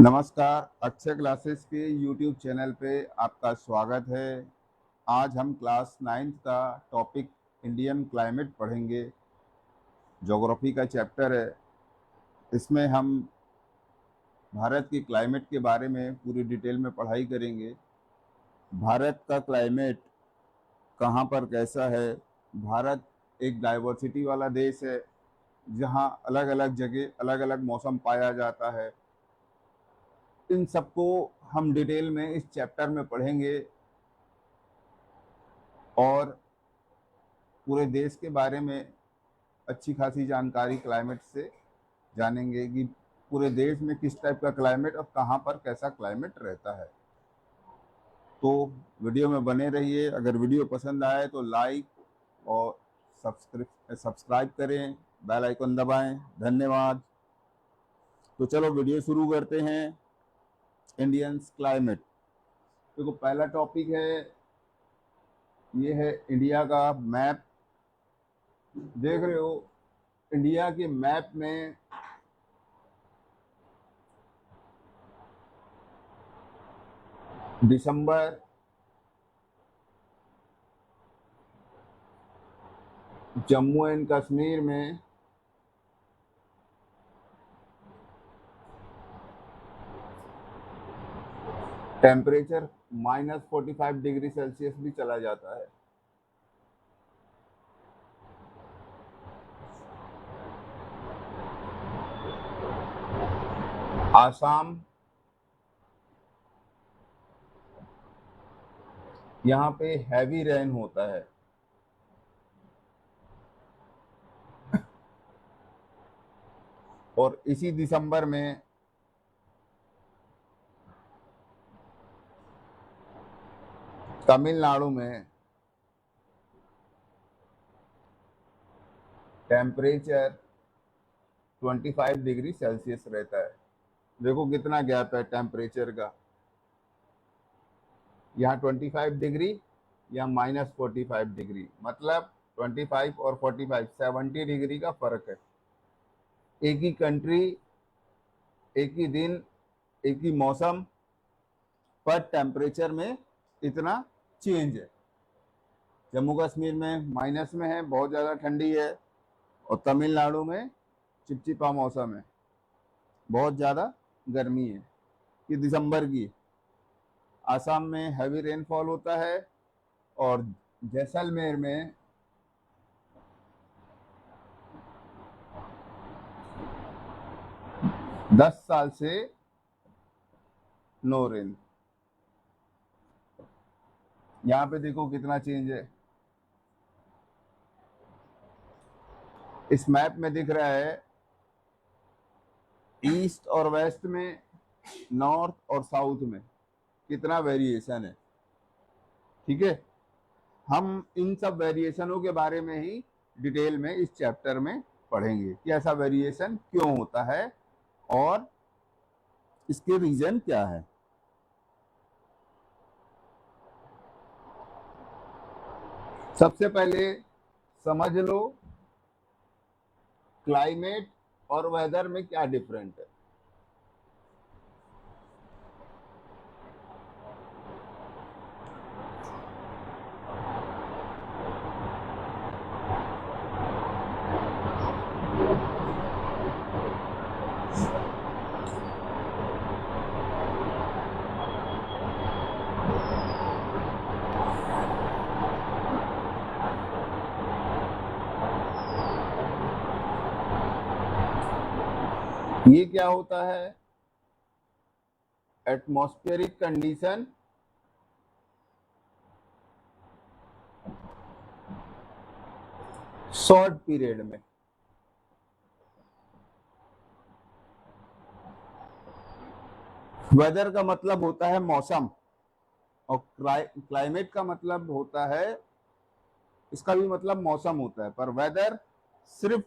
नमस्कार, अक्षय क्लासेस के YouTube channel पे आपका स्वागत है। आज हम क्लास 9th का टॉपिक इंडियन क्लाइमेट पढ़ेंगे। ज्योग्राफी का चैप्टर है। इसमें हम भारत की क्लाइमेट के बारे में पूरी डिटेल में पढ़ाई करेंगे। भारत का क्लाइमेट कहाँ पर कैसा है। भारत एक डाइवर्सिटी वाला देश है, जहाँ अलग अलग जगह अलग अलग मौसम पाया जाता है। इन सबको हम डिटेल में इस चैप्टर में पढ़ेंगे और पूरे देश के बारे में अच्छी खासी जानकारी क्लाइमेट से जानेंगे कि पूरे देश में किस टाइप का क्लाइमेट और कहाँ पर कैसा क्लाइमेट रहता है। तो वीडियो में बने रहिए। अगर वीडियो पसंद आए तो लाइक और सब्सक्राइब करें, बेल आइकन दबाएं। धन्यवाद। तो चलो वीडियो शुरू करते हैं। Indian climate. देखो, पहला टॉपिक है, ये है इंडिया का मैप। देख रहे हो, इंडिया के मैप में दिसंबर, जम्मू एंड कश्मीर में टेम्परेचर -45 डिग्री सेल्सियस भी चला जाता है। आसाम, यहाँ पे हैवी रेन होता है। और इसी दिसंबर में तमिलनाडु में टेम्परेचर 25 डिग्री सेल्सियस रहता है। देखो कितना गैप है टेम्परेचर का। यहाँ 25 डिग्री या -45 डिग्री, मतलब 25 और 45 70 डिग्री का फर्क है। एक ही कंट्री, एक ही दिन, एक ही मौसम, पर टेम्परेचर में इतना चेंज है। जम्मू कश्मीर में माइनस में है, बहुत ज़्यादा ठंडी है। और तमिलनाडु में चिपचिपा मौसम है, बहुत ज़्यादा गर्मी है। ये दिसंबर की। आसाम में हैवी रेनफॉल होता है और जैसलमेर में दस साल से नो रेन। यहाँ पे देखो कितना चेंज है। इस मैप में दिख रहा है ईस्ट और वेस्ट में, नॉर्थ और साउथ में कितना वेरिएशन है। ठीक है, हम इन सब वेरिएशनों के बारे में ही डिटेल में इस चैप्टर में पढ़ेंगे कि ऐसा वेरिएशन क्यों होता है और इसके रीजन क्या है। सबसे पहले समझ लो क्लाइमेट और वेदर में क्या डिफरेंट है। ये क्या होता है? एटमॉस्फेरिक कंडीशन शॉर्ट पीरियड में। वेदर का मतलब होता है मौसम, और क्लाइमेट का मतलब होता है, इसका भी मतलब मौसम होता है, पर वेदर सिर्फ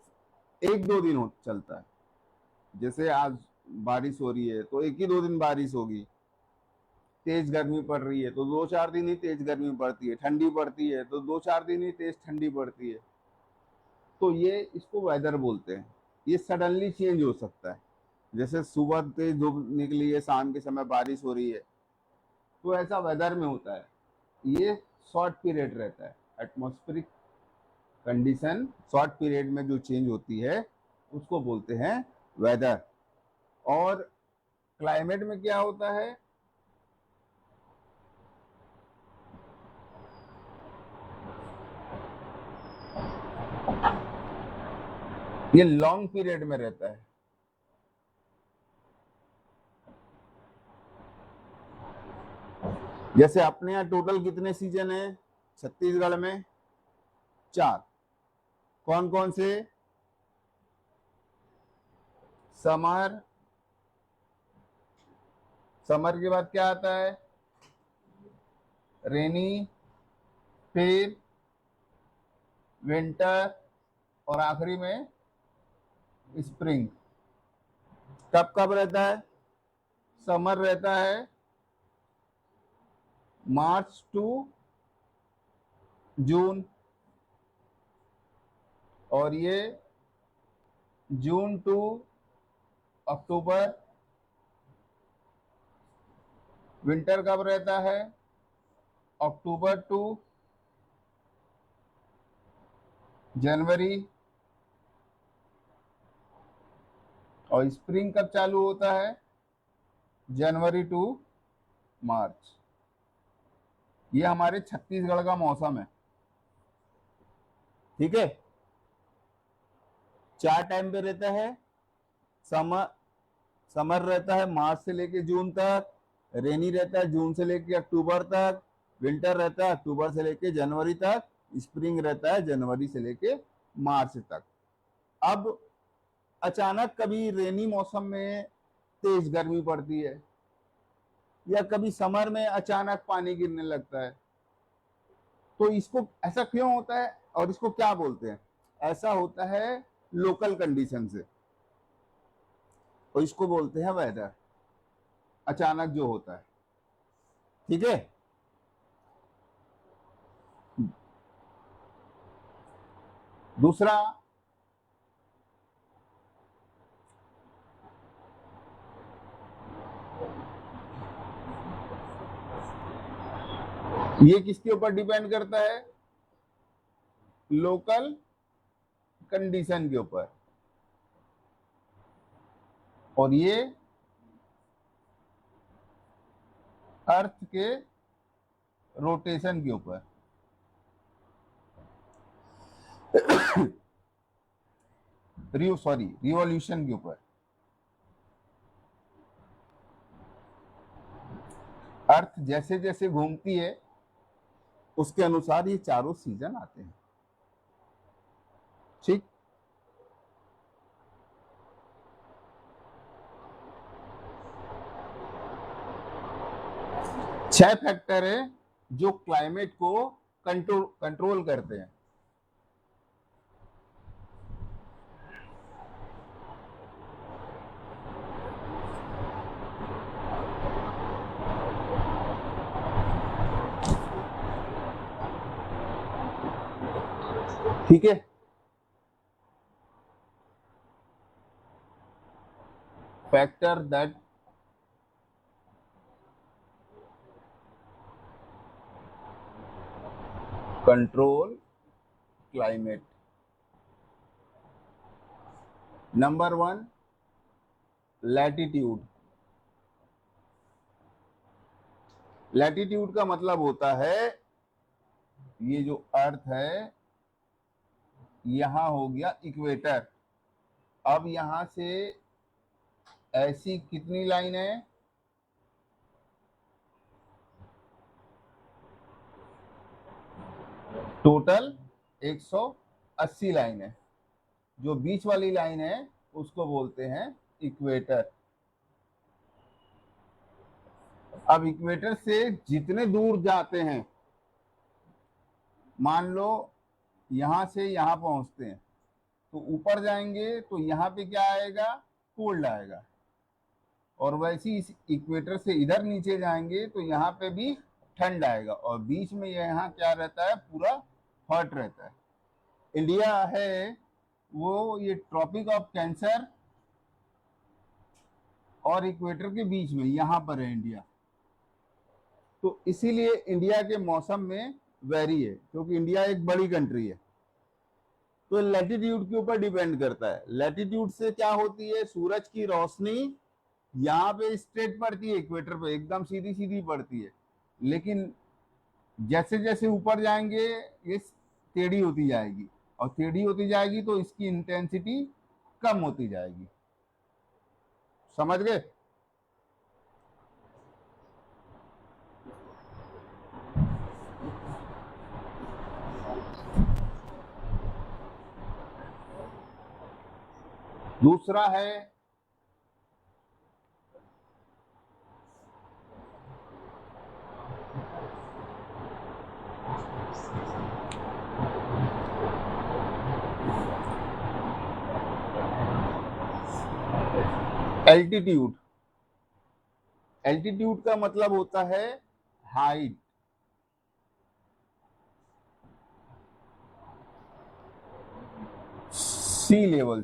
1-2 दिन चलता है। जैसे आज बारिश हो रही है तो एक ही 2 दिन बारिश होगी। तेज गर्मी पड़ रही है तो 2-4 दिन ही तेज गर्मी पड़ती है। ठंडी पड़ती है तो 2-4 दिन ही तेज ठंडी पड़ती है। तो ये इसको वेदर बोलते हैं। ये सडनली चेंज हो सकता है, जैसे सुबह तेज धूप निकली है, शाम के समय बारिश हो रही है, तो ऐसा वेदर में होता है। ये शॉर्ट पीरियड रहता है। एटमॉस्फेरिक कंडीशन शॉर्ट पीरियड में जो चेंज होती है उसको बोलते हैं वेदर। और क्लाइमेट में क्या होता है, ये लॉन्ग पीरियड में रहता है। जैसे अपने यहाँ टोटल कितने सीजन है छत्तीसगढ़ में? 4। कौन कौन से? समर, समर के बाद क्या आता है? रेनी, फिर विंटर, और आखिरी में स्प्रिंग। कब कब रहता है? समर रहता है मार्च टू जून, और ये जून टू अक्टूबर। विंटर कब रहता है? अक्टूबर टू जनवरी। और स्प्रिंग कब चालू होता है? जनवरी टू मार्च। ये हमारे छत्तीसगढ़ का मौसम है। ठीक है, 4 टाइम पे रहता है। समर, समर रहता है मार्च से लेके जून तक, रेनी रहता है जून से लेके अक्टूबर तक, विंटर रहता है अक्टूबर से लेके जनवरी तक, स्प्रिंग रहता है जनवरी से लेके मार्च तक। अब अचानक कभी रेनी मौसम में तेज गर्मी पड़ती है, या कभी समर में अचानक पानी गिरने लगता है, तो इसको ऐसा क्यों होता है और इसको क्या बोलते हैं? ऐसा होता है लोकल कंडीशन से, और इसको बोलते हैं वेदर, अचानक जो होता है। ठीक है, दूसरा, ये किसके ऊपर डिपेंड करता है? लोकल कंडीशन के ऊपर, और ये अर्थ के रोटेशन के ऊपर। रिवॉल्यूशन के ऊपर। अर्थ जैसे जैसे घूमती है उसके अनुसार ये चारों सीजन आते हैं। ठीक, छह फैक्टर है जो क्लाइमेट को कंट्रोल करते हैं। ठीक है, factor that control climate. Number 1, latitude. Latitude का मतलब होता है ये जो अर्थ है, यहां हो गया इक्वेटर। अब यहां से ऐसी कितनी लाइन है? टोटल 180 लाइन है। जो बीच वाली लाइन है उसको बोलते हैं इक्वेटर। अब इक्वेटर से जितने दूर जाते हैं, मान लो यहां से यहां पहुंचते हैं, तो ऊपर जाएंगे तो यहाँ पे क्या आएगा? कोल्ड आएगा। और वैसे इस इक्वेटर से इधर नीचे जाएंगे तो यहाँ पे भी ठंड आएगा, और बीच में यहाँ क्या रहता है? पूरा हॉट रहता है। इंडिया है वो ये ट्रॉपिक ऑफ कैंसर और इक्वेटर के बीच में यहां पर है इंडिया। तो इसीलिए इंडिया के मौसम में वेरी है, क्योंकि इंडिया एक बड़ी कंट्री है। तो लैटिट्यूड के ऊपर डिपेंड करता है। लैटिट्यूड से क्या होती है, सूरज की रोशनी यहाँ पे स्ट्रेट पड़ती है, इक्वेटर पे एकदम सीधी सीधी पड़ती है, लेकिन जैसे जैसे ऊपर जाएंगे ये टेढ़ी होती जाएगी, और टेढ़ी होती जाएगी तो इसकी इंटेंसिटी कम होती जाएगी। समझ गए? दूसरा है एल्टीट्यूड। एल्टीट्यूड का मतलब होता है हाइट। सी लेवल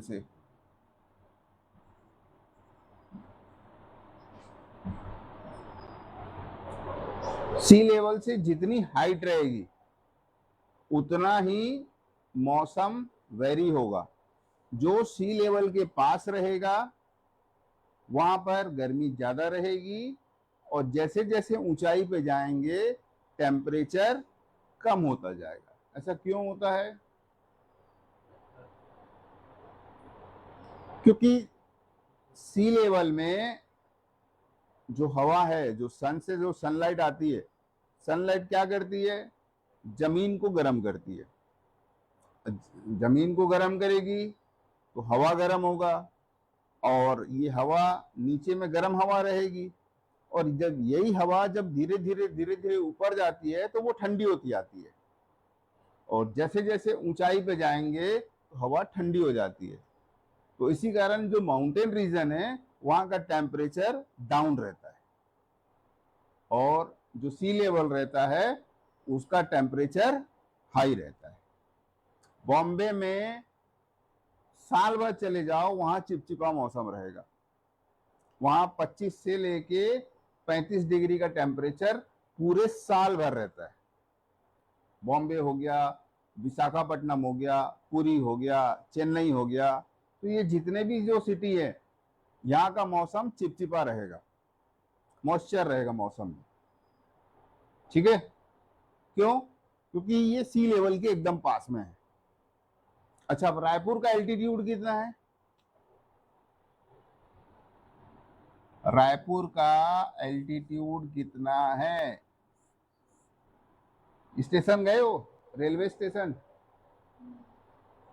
से जितनी हाइट रहेगी उतना ही मौसम वेरी होगा। जो सी लेवल के पास रहेगा वहां पर गर्मी ज्यादा रहेगी, और जैसे जैसे ऊंचाई पे जाएंगे टेम्परेचर कम होता जाएगा। ऐसा क्यों होता है? क्योंकि सी लेवल में जो हवा है, जो सन से जो सनलाइट आती है, सनलाइट क्या करती है, जमीन को गर्म करती है। जमीन को गर्म करेगी तो हवा गर्म होगा, और ये हवा नीचे में गर्म हवा रहेगी, और जब यही हवा जब धीरे धीरे ऊपर जाती है तो वो ठंडी होती आती है, और जैसे जैसे ऊंचाई पे जाएंगे तो हवा ठंडी हो जाती है। तो इसी कारण जो माउंटेन रीजन है वहां का टेम्परेचर डाउन रहता है, और जो सी लेवल रहता है उसका टेम्परेचर हाई रहता है। बॉम्बे में साल भर चले जाओ वहां चिपचिपा मौसम रहेगा। वहां 25 से लेके 35 डिग्री का टेम्परेचर पूरे साल भर रहता है। बॉम्बे हो गया, विशाखापट्टनम हो गया, पुरी हो गया, चेन्नई हो गया, तो ये जितने भी जो सिटी है यहाँ का मौसम चिपचिपा रहेगा, मॉइस्चर रहेगा मौसम में। ठीक है? क्यों? क्योंकि ये सी लेवल के एकदम पास में है। अच्छा, अब रायपुर का एल्टीट्यूड कितना है? रायपुर का एल्टीट्यूड कितना है? स्टेशन गए हो, रेलवे स्टेशन?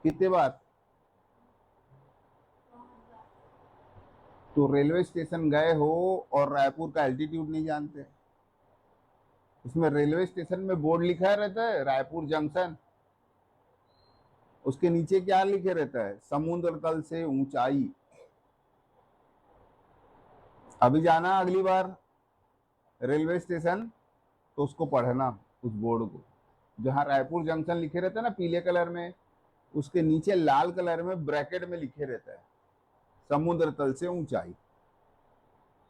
कितने बार? तो रेलवे स्टेशन गए हो और रायपुर का एल्टीट्यूड नहीं जानते? उसमें रेलवे स्टेशन में बोर्ड लिखा रहता है रायपुर जंक्शन, उसके नीचे क्या लिखे रहता है, समुद्र तल से ऊंचाई। अभी जाना अगली बार रेलवे स्टेशन तो उसको पढ़ना, उस बोर्ड को, जहां रायपुर जंक्शन लिखे रहता है ना पीले कलर में, उसके नीचे लाल कलर में ब्रैकेट में लिखे रहता है समुद्र तल से ऊंचाई।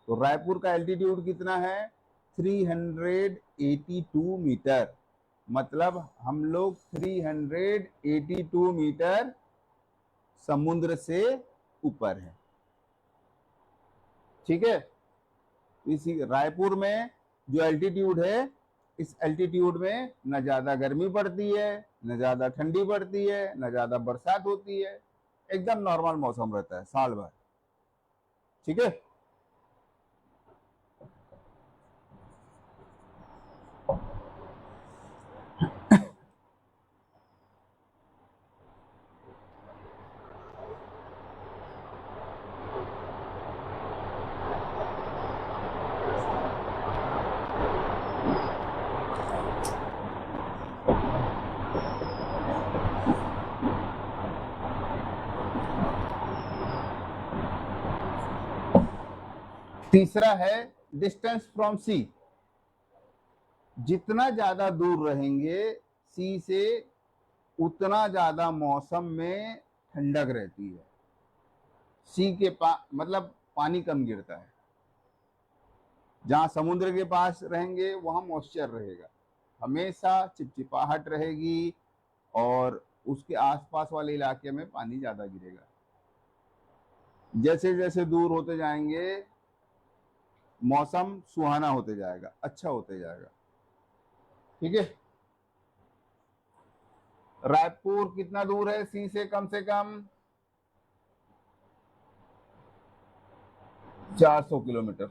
तो रायपुर का एल्टीट्यूड कितना है? 382 मीटर। मतलब हम लोग 382 मीटर समुद्र से ऊपर है। ठीक है? इसी रायपुर में जो एल्टीट्यूड है, इस एल्टीट्यूड में न ज्यादा गर्मी पड़ती है, न ज्यादा ठंडी पड़ती है, न ज्यादा बरसात होती है, एकदम नॉर्मल मौसम रहता है साल भर। ठीक है? तीसरा है डिस्टेंस फ्रॉम सी। जितना ज्यादा दूर रहेंगे सी से उतना ज्यादा मौसम में ठंडक रहती है। सी के मतलब पानी कम गिरता है। जहां समुद्र के पास रहेंगे वहां मॉइस्चर रहेगा, हमेशा चिपचिपाहट रहेगी और उसके आसपास वाले इलाके में पानी ज्यादा गिरेगा। जैसे जैसे दूर होते जाएंगे मौसम सुहाना होते जाएगा, अच्छा होते जाएगा। ठीक है। रायपुर कितना दूर है सी से? कम से कम 400 किलोमीटर।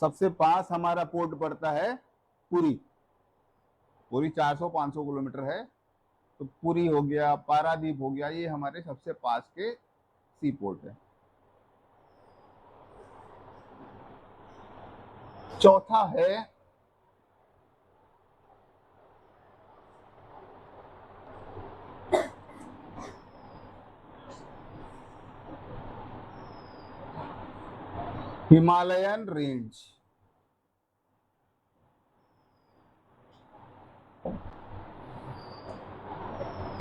सबसे पास हमारा पोर्ट पड़ता है पुरी। पुरी 400-500 किलोमीटर है। तो पुरी हो गया, पारादीप हो गया, ये हमारे सबसे पास के सी पोर्ट है। चौथा है हिमालयन रेंज।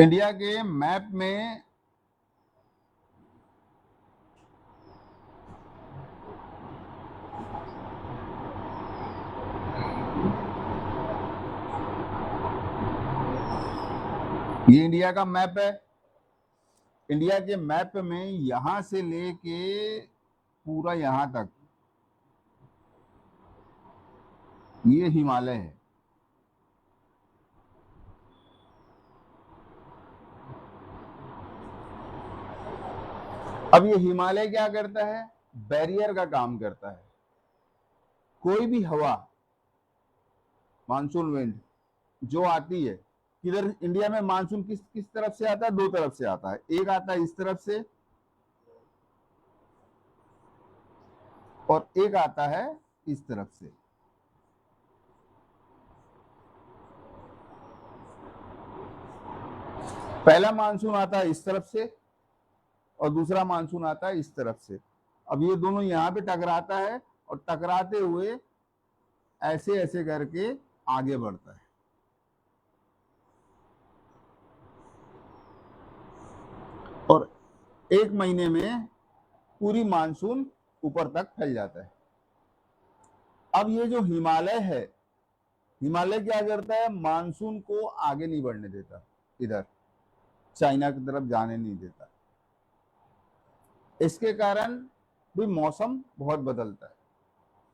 इंडिया के मैप में ये इंडिया का मैप है। इंडिया के मैप में यहां से लेके पूरा यहां तक ये हिमालय है। अब ये हिमालय क्या करता है? बैरियर का काम करता है। कोई भी हवा, मानसून विंड जो आती है, किधर इंडिया में मानसून किस किस तरफ से आता है? दो तरफ से आता है। एक आता है इस तरफ से और एक आता है इस तरफ से। पहला मानसून आता है इस तरफ से और दूसरा मानसून आता है इस तरफ से। अब ये दोनों यहां पे टकराता है और टकराते हुए ऐसे ऐसे करके आगे बढ़ता है। और एक महीने में पूरी मानसून ऊपर तक फैल जाता है। अब ये जो हिमालय है, हिमालय क्या करता है? मानसून को आगे नहीं बढ़ने देता, इधर चाइना की तरफ जाने नहीं देता। इसके कारण भी मौसम बहुत बदलता है।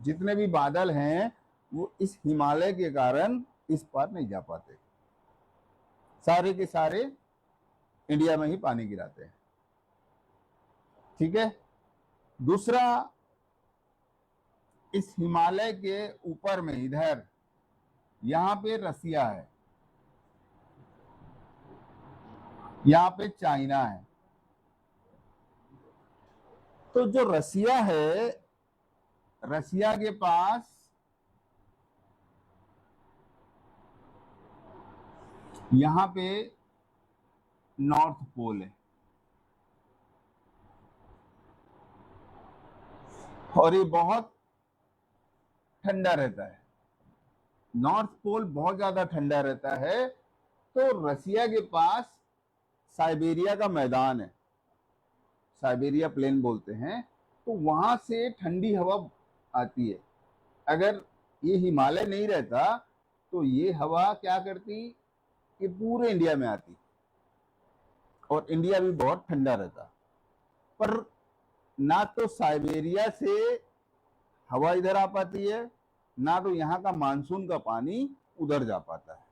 जितने भी बादल हैं वो इस हिमालय के कारण इस पार नहीं जा पाते, सारे के सारे इंडिया में ही पानी गिराते हैं। ठीक है। दूसरा, इस हिमालय के ऊपर में इधर यहां पे रसिया है, यहां पे चाइना है। तो जो रसिया है, रसिया के पास यहां पे नॉर्थ पोल है और ये बहुत ठंडा रहता है। नॉर्थ पोल बहुत ज्यादा ठंडा रहता है। तो रसिया के पास साइबेरिया का मैदान है, साइबेरिया प्लेन बोलते हैं। तो वहां से ठंडी हवा आती है। अगर ये हिमालय नहीं रहता तो ये हवा क्या करती कि पूरे इंडिया में आती और इंडिया भी बहुत ठंडा रहता। पर ना तो साइबेरिया से हवा इधर आ पाती है, ना तो यहाँ का मानसून का पानी उधर जा पाता है।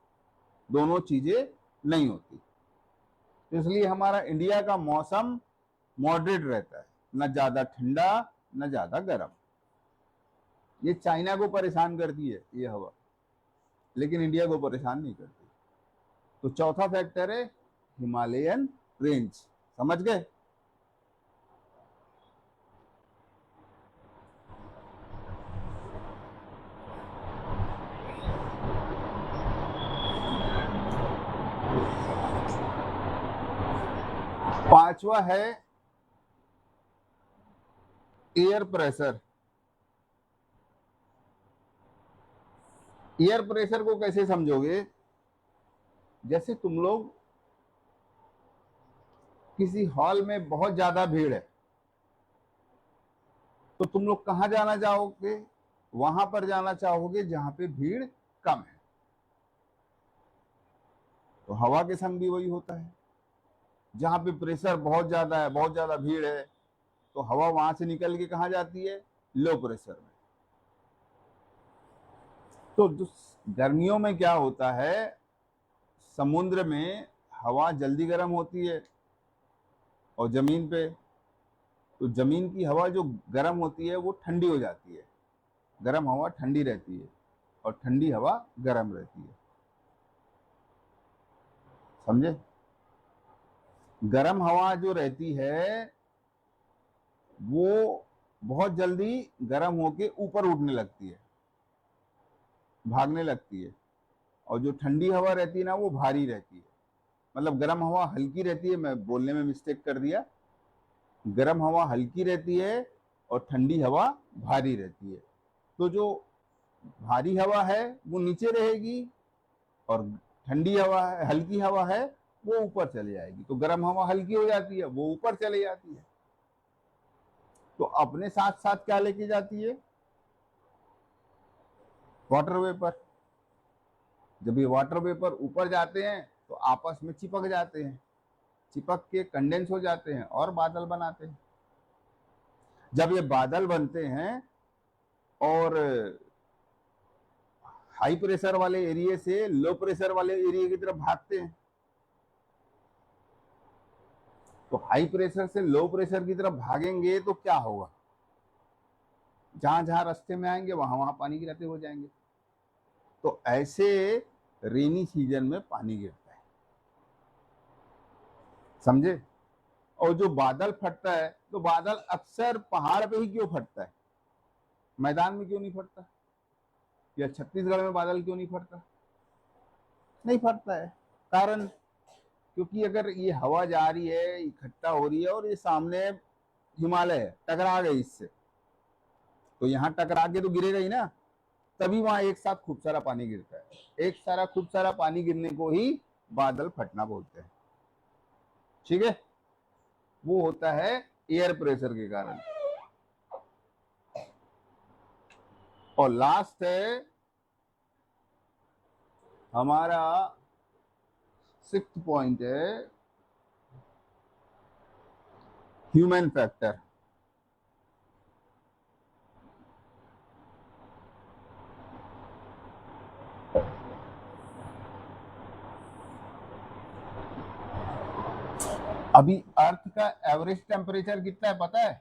दोनों चीजें नहीं होती। इसलिए हमारा इंडिया का मौसम मॉडरेट रहता है, न ज्यादा ठंडा न ज्यादा गर्म। ये चाइना को परेशान करती है ये हवा, लेकिन इंडिया को परेशान नहीं करती। तो चौथा फैक्टर है हिमालयन रेंज। समझ गए? पांचवा है एयर प्रेशर। एयर प्रेशर को कैसे समझोगे? जैसे तुम लोग किसी हॉल में बहुत ज्यादा भीड़ है, तो तुम लोग कहाँ जाना चाहोगे? वहां पर जाना चाहोगे जहां पे भीड़ कम है। तो हवा के संग भी वही होता है, जहां पे प्रेशर बहुत ज्यादा है, बहुत ज्यादा भीड़ है, तो हवा वहां से निकल के कहाँ जाती है? लो प्रेशर में। तो गर्मियों में क्या होता है, समुद्र में हवा जल्दी गर्म होती है और जमीन पे, तो जमीन की हवा जो गर्म होती है वो ठंडी हो जाती है। गर्म हवा ठंडी रहती है और ठंडी हवा गर्म रहती है। समझे? गर्म हवा जो रहती है वो बहुत जल्दी गर्म होके ऊपर उठने लगती है, भागने लगती है। और जो ठंडी हवा रहती है ना वो भारी रहती है। मतलब गर्म हवा हल्की रहती है, मैं बोलने में मिस्टेक कर दिया। गर्म हवा हल्की रहती है और ठंडी हवा भारी रहती है। तो जो भारी हवा है वो नीचे रहेगी और ठंडी हवा है, हल्की हवा है, वो ऊपर चली जाएगी। तो गर्म हवा हल्की हो जाती है, वो ऊपर चली जाती है। तो अपने साथ साथ क्या लेके जाती है? Water vapour. जब ये वाटर वेपर ऊपर जाते हैं तो आपस में चिपक जाते हैं, चिपक के कंडेंस हो जाते हैं और बादल बनाते हैं। जब ये बादल बनते हैं और हाई प्रेशर वाले एरिया से लो प्रेशर वाले एरिया की तरफ भागते हैं, तो हाई प्रेशर से लो प्रेशर की तरफ भागेंगे तो क्या होगा? जहां जहां रास्ते में आएंगे वहां वहां पानी गिरते हो जाएंगे। तो ऐसे रेनी सीजन में पानी गिरता है। समझे? और जो बादल फटता है, तो बादल अक्सर पहाड़ पे ही क्यों फटता है? मैदान में क्यों नहीं फटता? या छत्तीसगढ़ में बादल क्यों नहीं फटता? नहीं फटता है। कारण, क्योंकि अगर ये हवा जा रही है, इकट्ठा हो रही है और ये सामने हिमालय है, टकरा गई इससे, तो यहाँ टकरा के तो गिरेगा ही ना, तभी वहां एक साथ खूब सारा पानी गिरता है। एक सारा खूब सारा पानी गिरने को ही बादल फटना बोलते हैं। ठीक है? वो होता है एयर प्रेशर के कारण। और लास्ट है हमारा 6th पॉइंट है ह्यूमन फैक्टर। अभी अर्थ का एवरेज टेम्परेचर कितना है पता है?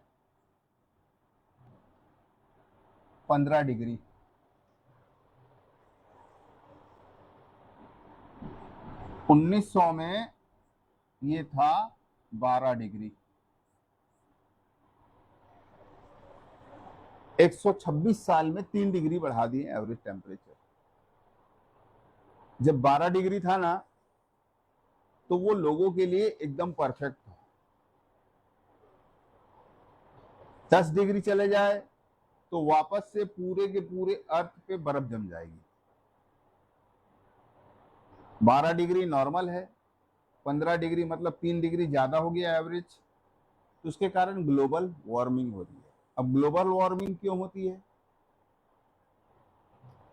15 डिग्री। 1900 में ये था 12 डिग्री। 126 साल में 3 डिग्री बढ़ा दिए एवरेज टेम्परेचर। जब 12 डिग्री था ना, तो वो लोगों के लिए एकदम परफेक्ट था। 10 डिग्री चले जाए तो वापस से पूरे के पूरे अर्थ पे बर्फ जम जाएगी। 12 डिग्री नॉर्मल है, 15 डिग्री मतलब 3 डिग्री ज्यादा हो गया एवरेज, तो उसके कारण ग्लोबल वार्मिंग हो रही है। अब ग्लोबल वार्मिंग क्यों होती है?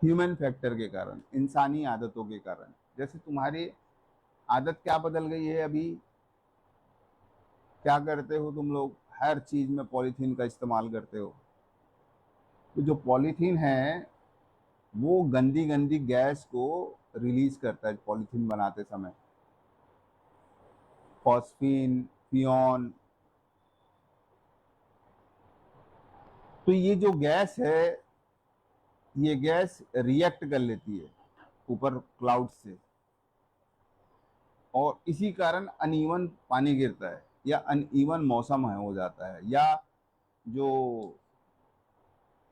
ह्यूमन फैक्टर के कारण, इंसानी आदतों के कारण। जैसे तुम्हारी आदत क्या बदल गई है अभी? क्या करते हो तुम लोग? हर चीज में पॉलीथीन का इस्तेमाल करते हो। तो जो पॉलीथीन है वो गंदी गंदी गैस को रिलीज करता है पॉलीथीन बनाते समय, फॉस्फीन, फियोन। तो ये जो गैस है, ये गैस रिएक्ट कर लेती है ऊपर क्लाउड से, और इसी कारण अनइवन पानी गिरता है या अनइवन मौसम है हो जाता है, या जो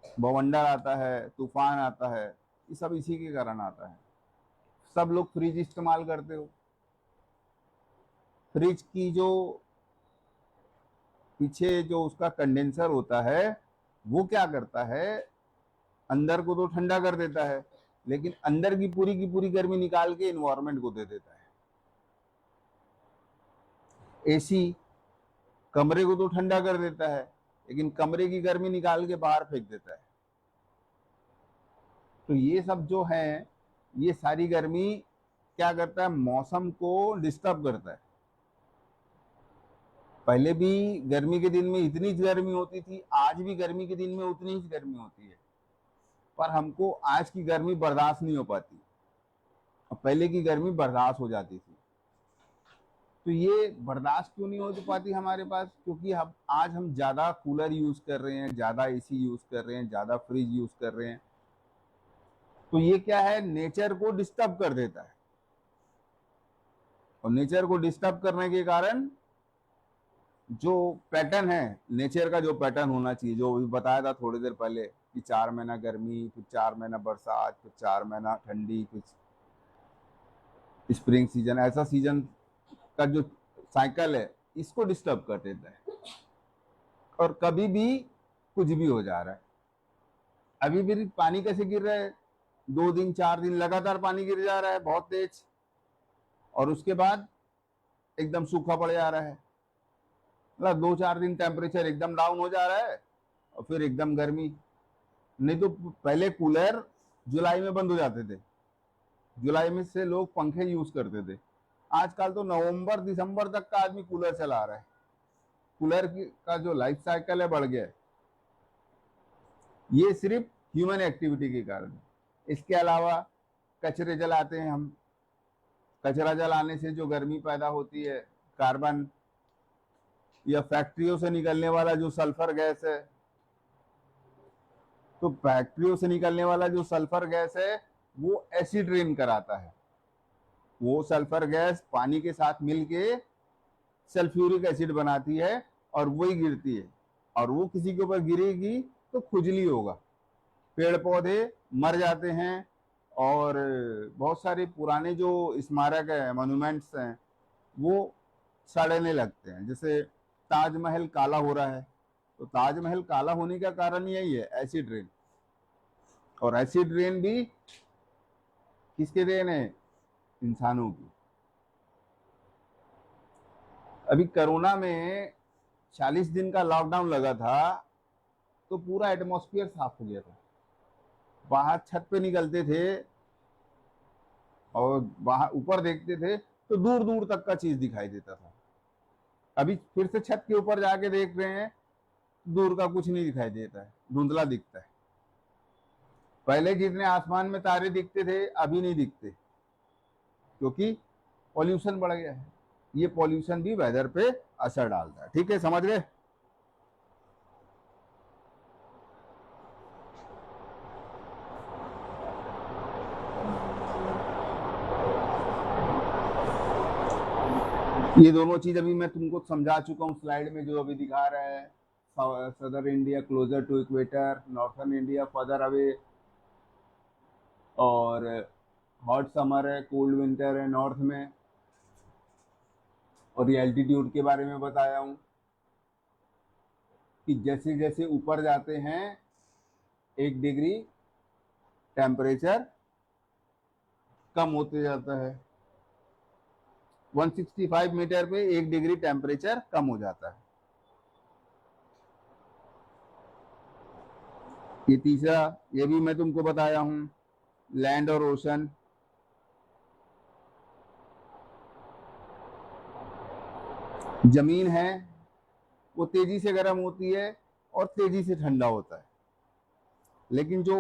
बवंडर आता है, तूफान आता है, ये सब इसी के कारण आता है। सब लोग फ्रिज इस्तेमाल करते हो। फ्रिज की जो पीछे जो उसका कंडेंसर होता है वो क्या करता है? अंदर को तो ठंडा कर देता है, लेकिन अंदर की पूरी गर्मी निकाल के इन्वायरमेंट को दे देता है। एसी कमरे को तो ठंडा कर देता है, लेकिन कमरे की गर्मी निकाल के बाहर फेंक देता है। तो ये सब जो है, ये सारी गर्मी क्या करता है, मौसम को डिस्टर्ब करता है। पहले भी गर्मी के दिन में इतनी गर्मी होती थी, आज भी गर्मी के दिन में उतनी ही गर्मी होती है, पर हमको आज की गर्मी बर्दाश्त नहीं हो पाती, और पहले की गर्मी बर्दाश्त हो जाती थी। तो ये बर्दाश्त क्यों नहीं हो पाती हमारे पास? क्योंकि आज हम ज्यादा कूलर यूज कर रहे हैं, ज्यादा एसी यूज कर रहे हैं, ज्यादा फ्रिज यूज कर रहे हैं। तो ये क्या है, नेचर को डिस्टर्ब कर देता है, और नेचर को डिस्टर्ब करने के कारण जो पैटर्न है नेचर का, जो पैटर्न होना चाहिए, जो भी बताया था थोड़ी देर पहले कि 4 महीना गर्मी, फिर 4 महीना बरसात, फिर 4 महीना ठंडी, फिर स्प्रिंग सीजन, ऐसा सीजन का जो साइकिल है, इसको डिस्टर्ब कर देता है। और कभी भी कुछ भी हो जा रहा है। अभी भी पानी कैसे गिर रहा है, 2 दिन 4 दिन लगातार पानी गिर जा रहा है बहुत तेज, और उसके बाद एकदम सूखा पड़ जा रहा है। मतलब 2-4 दिन टेम्परेचर एकदम डाउन हो जा रहा है, और फिर एकदम गर्मी। नहीं तो पहले कूलर जुलाई में बंद हो जाते थे, जुलाई में से लोग पंखे यूज करते थे। आजकल तो नवंबर दिसंबर तक का आदमी कूलर चला रहा है। कूलर का जो लाइफ साइकिल है बढ़ गया है। ये सिर्फ ह्यूमन एक्टिविटी के कारण। इसके अलावा कचरे जलाते हैं हम, कचरा जलाने से जो गर्मी पैदा होती है, कार्बन, या फैक्ट्रियों से निकलने वाला जो सल्फर गैस है, तो फैक्ट्रियों से निकलने वाला जो सल्फर गैस है वो एसिड रेन कराता है। वो सल्फर गैस पानी के साथ मिलके सल्फ्यूरिक एसिड बनाती है, और वही गिरती है, और वो किसी के ऊपर गिरेगी तो खुजली होगा, पेड़ पौधे मर जाते हैं, और बहुत सारे पुराने जो स्मारक है, मॉन्यूमेंट्स हैं, वो सड़ने लगते हैं। जैसे ताजमहल काला हो रहा है, तो ताजमहल काला होने का कारण यही है, एसिड रेन। और एसिड रेन भी किसके देन है, इंसानों की। अभी कोरोना में 40 दिन का लॉकडाउन लगा था, तो पूरा एटमॉस्फेयर साफ हो गया था। बाहर छत पे निकलते थे और बाहर ऊपर देखते थे तो दूर दूर तक का चीज दिखाई देता था। अभी फिर से छत के ऊपर जाके देख रहे हैं, दूर का कुछ नहीं दिखाई देता है, धुंधला दिखता है। पहले जितने आसमान में तारे दिखते थे अभी नहीं दिखते, क्योंकि पॉल्यूशन बढ़ गया है। ये पॉल्यूशन भी वेदर पे असर डालता है। ठीक है, समझ गए? ये दोनों चीज अभी मैं तुमको समझा चुका हूँ स्लाइड में, जो अभी दिखा रहा है। Southern India closer to equator, northern India further away, और हॉट समर है, कोल्ड विंटर है नॉर्थ में, और ये एल्टीट्यूड के बारे में बताया हूँ कि जैसे जैसे ऊपर जाते हैं 1 डिग्री टेम्परेचर कम होते जाता है। 165 मीटर पे 1 डिग्री टेम्परेचर कम हो जाता है। ये तीसरा, ये भी मैं तुमको बताया हूं, लैंड और ओशन। जमीन है वो तेजी से गर्म होती है और तेजी से ठंडा होता है, लेकिन जो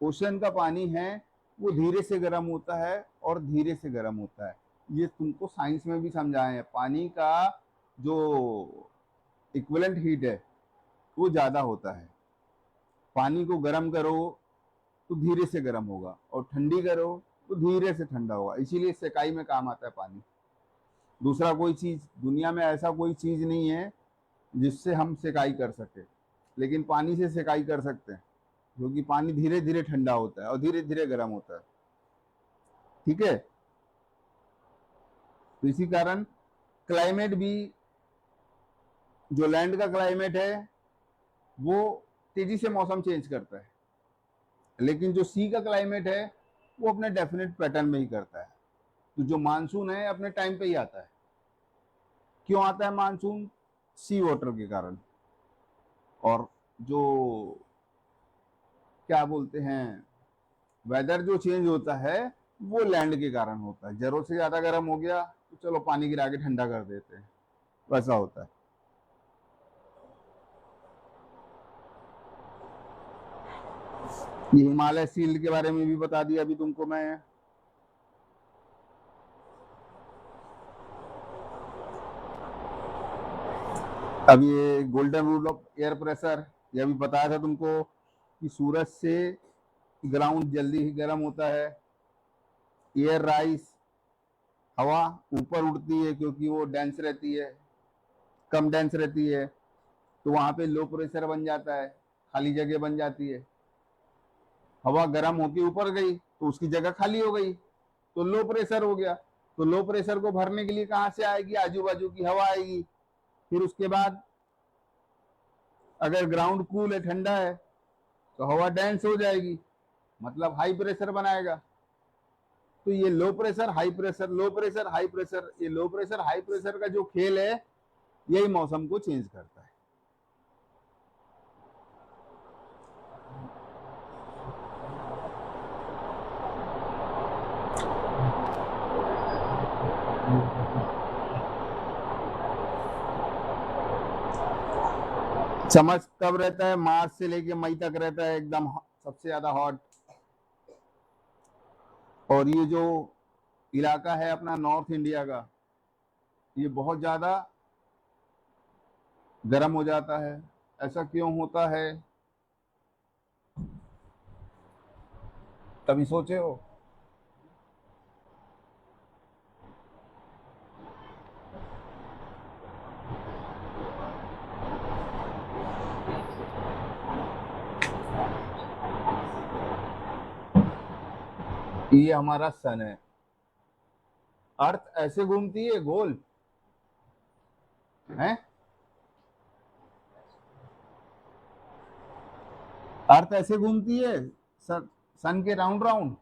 ओशन का पानी है वो धीरे से गर्म होता है और धीरे से गर्म होता है। ये तुमको साइंस में भी समझाए हैं। पानी का जो इक्विवेलेंट हीट है वो ज्यादा होता है। पानी को गर्म करो तो धीरे से गर्म होगा, और ठंडी करो तो धीरे से ठंडा होगा। इसीलिए सेकाई में काम आता है पानी। दूसरा कोई चीज दुनिया में, ऐसा कोई चीज नहीं है जिससे हम सेकाई कर सके, लेकिन पानी से सेकाई कर सकते हैं, क्योंकि पानी धीरे धीरे ठंडा होता है और धीरे धीरे गर्म होता है। ठीक है, तो इसी कारण क्लाइमेट भी, जो लैंड का क्लाइमेट है वो तेजी से मौसम चेंज करता है, लेकिन जो सी का क्लाइमेट है वो अपने डेफिनेट पैटर्न में ही करता है। तो जो मानसून है अपने टाइम पे ही आता है। क्यों आता है मानसून? सी वाटर के कारण। और जो क्या बोलते हैं वेदर जो चेंज होता है वो लैंड के कारण होता है। जरूरत से ज्यादा गर्म हो गया तो चलो पानी गिरा के ठंडा कर देते हैं, वैसा होता है। ये हिमालय शील्ड के बारे में भी बता दिया अभी तुमको मैं। अब ये golden rule of air pressure, ये भी बताया था तुमको कि सूरज से ग्राउंड जल्दी ही गर्म होता है। एयर राइस, हवा ऊपर उड़ती है क्योंकि वो डेंस रहती है, कम डेंस रहती है, तो वहां पे लो प्रेशर बन जाता है, खाली जगह बन जाती है। हवा गर्म होके ऊपर गई तो उसकी जगह खाली हो गई तो लो प्रेशर हो गया। तो लो प्रेशर को भरने के लिए कहां से आएगी, आजू बाजू की हवा आएगी। फिर उसके बाद अगर ग्राउंड कूल है, ठंडा है, तो हवा डेंस हो जाएगी, मतलब हाई प्रेशर बनाएगा। तो ये low pressure high pressure, low pressure high pressure, ये लो प्रेशर हाई प्रेशर का जो खेल है यही मौसम को चेंज करता है। समझ कब रहता है, मार्च से लेके मई तक रहता है एकदम सबसे ज्यादा हॉट। और ये जो इलाका है अपना नॉर्थ इंडिया का, ये बहुत ज्यादा गर्म हो जाता है। ऐसा क्यों होता है, कभी सोचे हो? ये हमारा सन है, अर्थ ऐसे घूमती है गोल है, अर्थ ऐसे घूमती है सन, सन के राउंड राउंड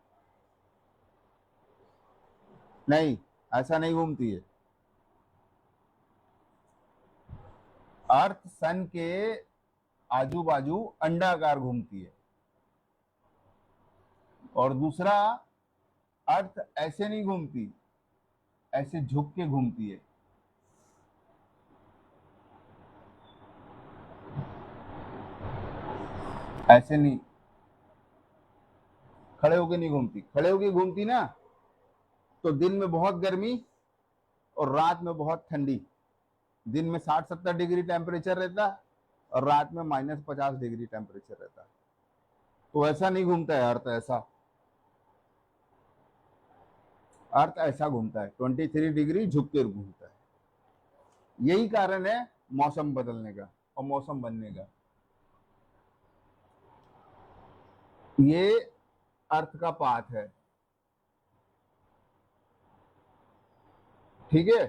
नहीं, ऐसा नहीं घूमती है। अर्थ सन के आजू बाजू अंडाकार घूमती है। और दूसरा, अर्थ ऐसे नहीं घूमती, ऐसे झुक के घूमती है। ऐसे नहीं, खड़े होके नहीं घूमती। खड़े होके घूमती ना तो दिन में बहुत गर्मी और रात में बहुत ठंडी। दिन में 60-70 डिग्री टेम्परेचर रहता और रात में -50 डिग्री टेम्परेचर रहता। तो ऐसा नहीं घूमता है अर्थ, ऐसा अर्थ ऐसा घूमता है 23 डिग्री झुक के घूमता है। यही कारण है मौसम बदलने का और मौसम बनने का। ये अर्थ का पाथ है, ठीक है।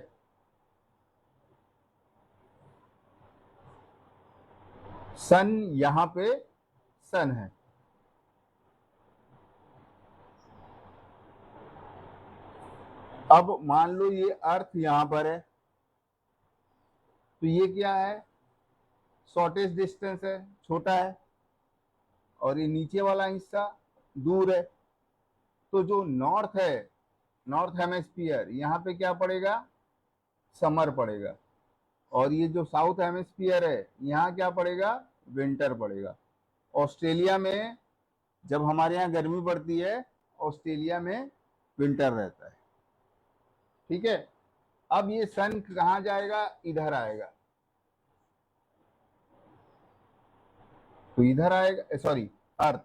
सन यहां पे सन है, अब मान लो ये अर्थ यहां पर है तो ये क्या है, शॉर्टेस्ट डिस्टेंस है, छोटा है, और ये नीचे वाला हिस्सा दूर है। तो जो नॉर्थ है, नॉर्थ हेमेस्फीयर, यहाँ पे क्या पड़ेगा, समर पड़ेगा। और ये जो साउथ हेमेस्फीयर है यहाँ क्या पड़ेगा, विंटर पड़ेगा। ऑस्ट्रेलिया में जब हमारे यहाँ गर्मी पड़ती है, ऑस्ट्रेलिया में विंटर रहता है, ठीक है। अब ये सन कहाँ जाएगा, इधर आएगा, तो इधर आएगा, सॉरी अर्थ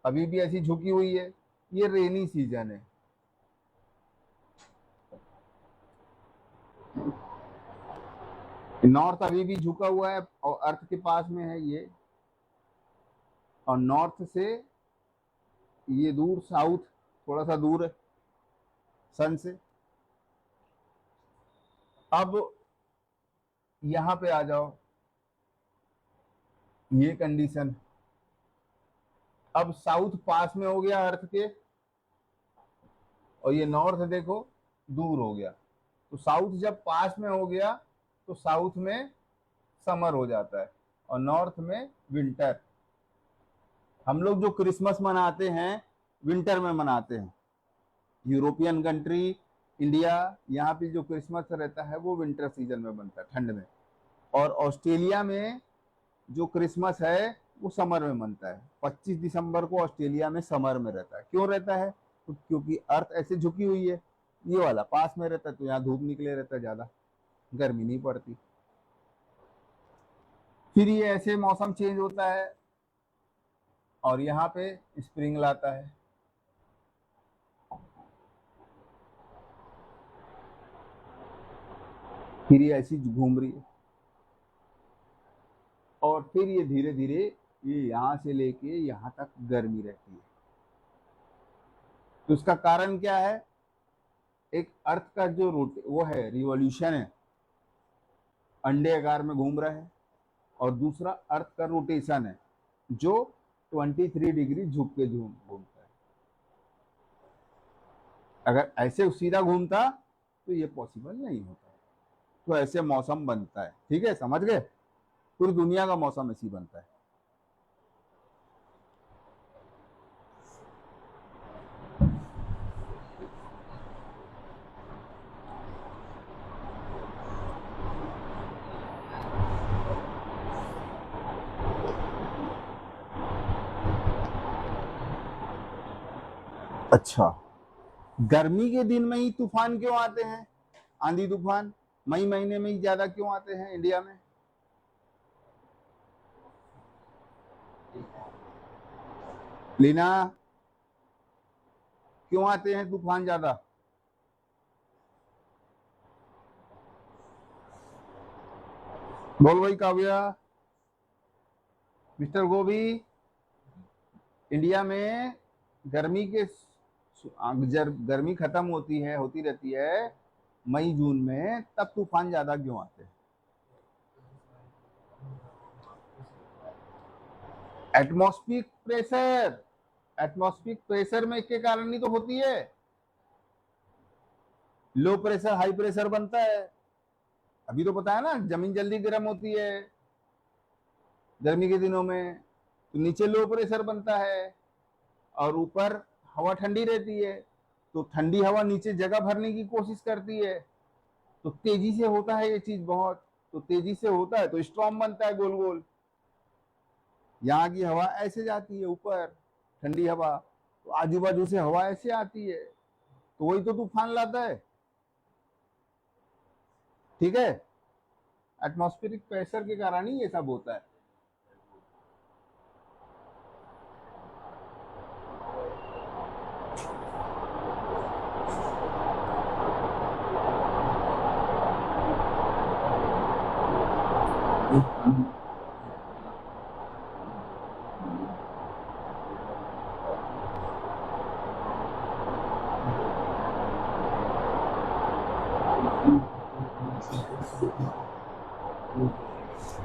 अभी भी ऐसी झुकी हुई है। ये रेनी सीजन है, नॉर्थ अभी भी झुका हुआ है और अर्थ के पास में है ये, और नॉर्थ से ये दूर, साउथ थोड़ा सा दूर है सन से। अब यहां पे आ जाओ, ये कंडीशन, अब साउथ पास में हो गया अर्थ के और ये नॉर्थ देखो दूर हो गया। तो साउथ जब पास में हो गया तो साउथ में समर हो जाता है, और नॉर्थ में विंटर। हम लोग जो क्रिसमस मनाते हैं विंटर में मनाते हैं, यूरोपियन कंट्री, इंडिया, यहाँ पे जो क्रिसमस रहता है वो विंटर सीजन में बनता है, ठंड में। और ऑस्ट्रेलिया में जो क्रिसमस है वो समर में बनता है। 25 दिसंबर को ऑस्ट्रेलिया में समर में रहता है। क्यों रहता है? तो क्योंकि अर्थ ऐसे झुकी हुई है, ये वाला पास में रहता है, तो यहाँ धूप निकले रहता है, ज्यादा गर्मी नहीं पड़ती। फिर ये ऐसे मौसम चेंज होता है और यहाँ पे स्प्रिंग लाता है। फिर ये ऐसी घूम रही है और फिर ये धीरे धीरे ये यहाँ से लेके यहाँ तक गर्मी रहती है। तो इसका कारण क्या है? एक अर्थ का जो वो है रिवॉल्यूशन है, अंडे आकार में घूम रहा है, और दूसरा अर्थ का रोटेशन है जो 23 डिग्री झुक के घूमता है। अगर ऐसे सीधा घूमता तो ये पॉसिबल नहीं होता, तो ऐसे मौसम बनता है। ठीक है, समझ गए? पूरी दुनिया का मौसम ऐसी बनता है। अच्छा, गर्मी के दिन में ही तूफान क्यों आते हैं? आंधी तूफान मई महीने में ही ज्यादा क्यों आते हैं इंडिया में? लीना, क्यों आते हैं तूफान ज्यादा? बोल भाई काव्या। मिस्टर गोभी, इंडिया में गर्मी के गर्मी खत्म होती रहती है मई जून में, तब तूफान ज्यादा क्यों आते हैं? एटमॉस्फेरिक प्रेशर, एटमॉस्फेरिक प्रेशर में के कारण ही तो होती है। लो प्रेशर हाई प्रेशर बनता है। अभी तो पता है ना, जमीन जल्दी गर्म होती है गर्मी के दिनों में, तो नीचे लो प्रेशर बनता है और ऊपर हवा ठंडी रहती है, तो ठंडी हवा नीचे जगह भरने की कोशिश करती है, तो तेजी से होता है ये चीज बहुत। तो तेजी से होता है तो स्ट्रॉम बनता है गोल गोल। यहाँ की हवा ऐसे जाती है ऊपर, ठंडी हवा, तो आजू बाजू से हवा ऐसे आती है, तो वही तो तूफान लाता है। ठीक है, एटमॉस्फेरिक प्रेशर के कारण ही ये सब होता है।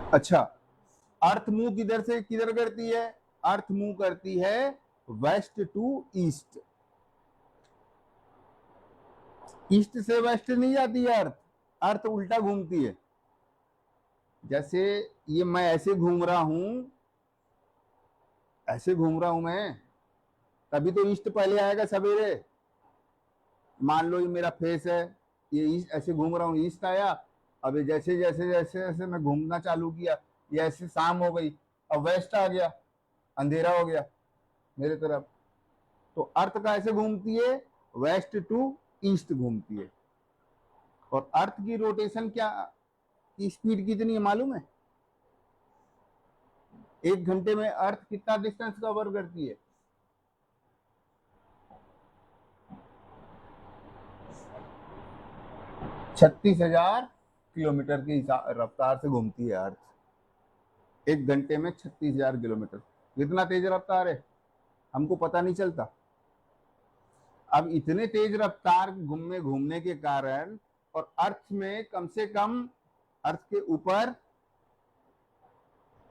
अच्छा, अर्थ मूव किधर से किधर करती है? अर्थ मूव करती है वेस्ट टू ईस्ट। ईस्ट से वेस्ट नहीं जाती है अर्थ, अर्थ उल्टा घूमती है। जैसे ये मैं ऐसे घूम रहा हूं, ऐसे घूम रहा हूं मैं, तभी तो ईस्ट पहले आएगा सवेरे। मान लो ये मेरा फेस है, ये ईस्ट, ऐसे घूम रहा हूँ, ईस्ट आया। अब जैसे जैसे जैसे जैसे मैं घूमना चालू किया, ये ऐसे शाम हो गई, अब वेस्ट आ गया, अंधेरा हो गया मेरे तरफ। तो अर्थ का ऐसे घूमती है, वेस्ट टू ईस्ट घूमती है। और अर्थ की रोटेशन क्या की स्पीड कितनी है मालूम है? 1 घंटे में अर्थ कितना डिस्टेंस कवर करती है? 36,000 किलोमीटर की रफ्तार से घूमती है अर्थ। 1 घंटे में 36,000 किलोमीटर, कितना तेज रफ्तार है हमको पता नहीं चलता। अब इतने तेज रफ्तार घूमने के कारण, और अर्थ में कम से कम, अर्थ के ऊपर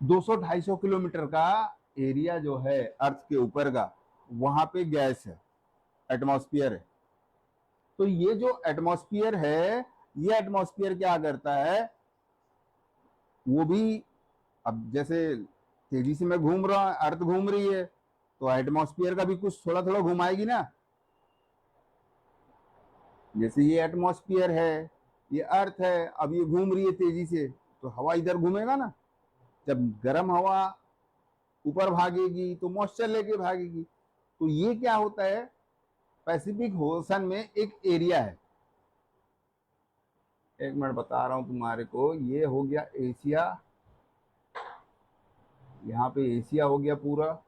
200-250 किलोमीटर का एरिया जो है अर्थ के ऊपर का, वहां पे गैस है, एटमॉस्फेयर है। तो ये जो एटमॉस्फेयर है, ये एटमॉस्फेयर क्या करता है? वो भी, अब जैसे तेजी से मैं घूम रहा, अर्थ घूम रही है, तो एटमॉस्फेयर का भी कुछ थोड़ा थोड़ा घुमाएगी ना। जैसे ये एटमॉस्फेयर है, ये अर्थ है, अब ये घूम रही है तेजी से, तो हवा इधर घूमेगा ना। जब गर्म हवा ऊपर भागेगी तो मॉइस्चर लेके भागेगी। तो ये क्या होता है, पैसिफिक ओशन में एक एरिया है, एक मिनट बता रहा हूं तुम्हारे को। ये हो गया एशिया, यहाँ पे एशिया हो गया पूरा,